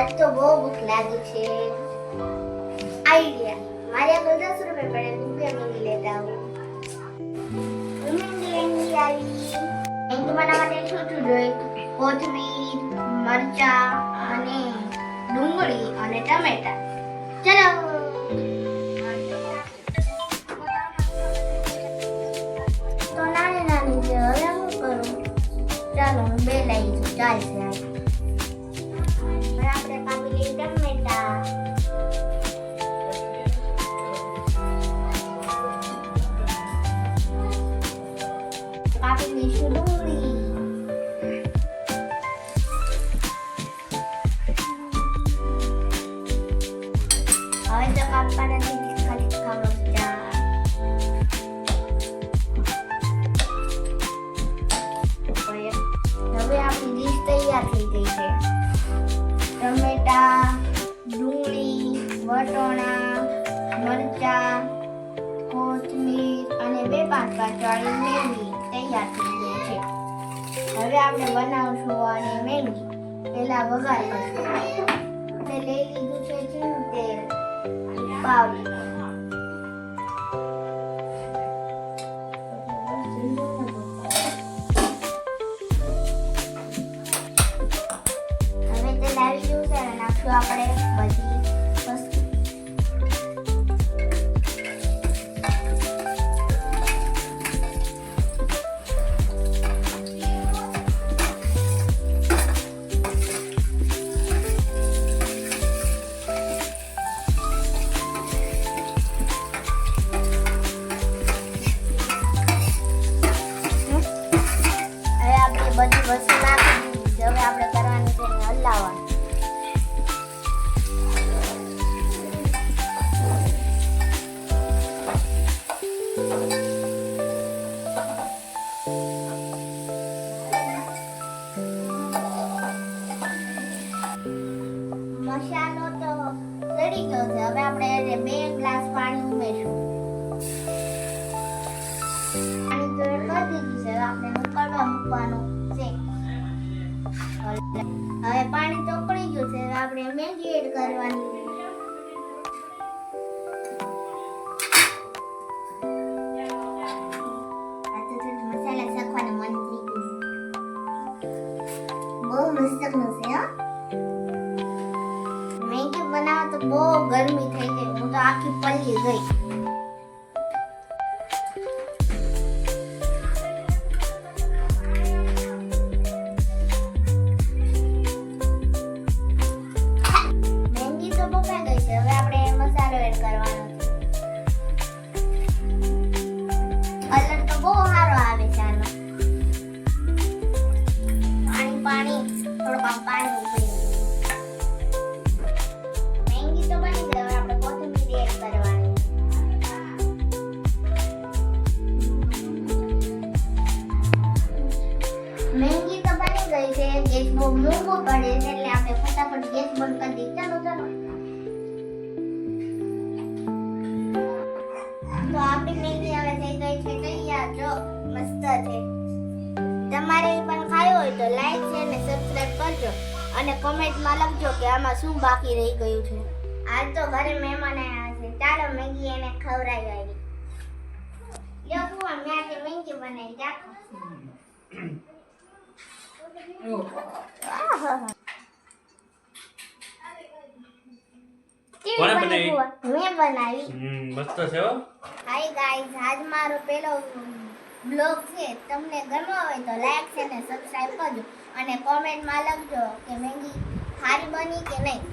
આજ તો બહુ ભૂખ લાગી છે. આઈડિયા, મારે આગળ 10 રૂપિયા પડે, રૂપિયા મેંગી લેતા આવું. મેંગી આવી. મેંગી બનાવવા માટે શું શું જોઈએ? કોથમીર, મરચા અને ડુંગળી અને ટમેટા. ચલો. તો નાની નાની છે, હવે હું કરું? ચાલો હું 2 લઈ છું, ચાલશે. હવે આપણે કાપી લઈએ ટમેટા. કાપી લઈશું ડુંગળી. હવે તો કાપવાના છે તીખા મરચા. હવે આપણી ડીશ તૈયાર થઈ ગઈ છે. ટમેટા, ડુંગળી, વટોણા, મરચા, કોથમીર અને 2-5 કાચવાળી મેંગી તૈયાર થઈ ગઈ છે. હવે આપણે બનાવશું અને મેંગી પહેલા વઘાર કરશું. આપણે લઈ લીધું છે જીરું તેલ, પાવડર. હવે તે લાવી ગયું છે અને નાખશું આપણે બધી વસ્તુ. બધી વસ્તુ નાખી દીધી. હવે આપણે કરવાનું છે એને હલાવવાનું. મસાલો તો ચડી ગયો છે. હવે આપણે એને 2 ગ્લાસ પાણી ઉમેરશું. પાણી તો એડ કરી દીધું છે. હવે આપણે ઉકળવા મૂકવાનું. હવે પાણી તો ઉકળી ગયું છે. આપણે મેંગી એડ કરવાની. આ તો મસાલા શાકવાનું મન થઈ ગયું. બહુ મસ્ત છે હો. મેંગી બનાવો તો બહુ ગરમી થઈ ગઈ. હું તો આખી પલળી ગઈ. કલર તો બહુ સારો આવે છે આનો. પાણી થોડુંક પાણી ઉકળી. મેંગી તો બની ગઈ. હવે આપણે કોથમીર એડ કરવાની. મેંગી તો બની ગઈ છે. ગેસ બહુ મૂકવો પડે છે એટલે આપણે ફટાફટ ગેસ બંધ કરી દઈએ. ચાલો. તો આપણી મેંગી હવે થઈ ગઈ છે તૈયાર. જો મસ્ત છે. તમારે પણ ખાયો હોય તો લાઈક છે અને સબસ્ક્રાઇબ કરજો અને કોમેન્ટમાં લખજો કે આમાં શું બાકી રહી ગયું છે. આજ તો ઘરે મહેમાન આવ્યા છે. ચાલો મેંગી એને ખવડાવી આવી. લ્યો ફુવા, મેં આજે મેંગી બનાવી. ચાખો. કોણે બનાવી? મેં બનાવી. મસ્ત છે હો. હાય ગાઈઝ, આજ મારો પહેલો બ્લોગ છે. તમને ગમ્યો હોય તો લાઈક છે અને સબસ્ક્રાઇબ કરજો અને કોમેન્ટમાં લખજો કે મેંગી સારી બની કે નહીં.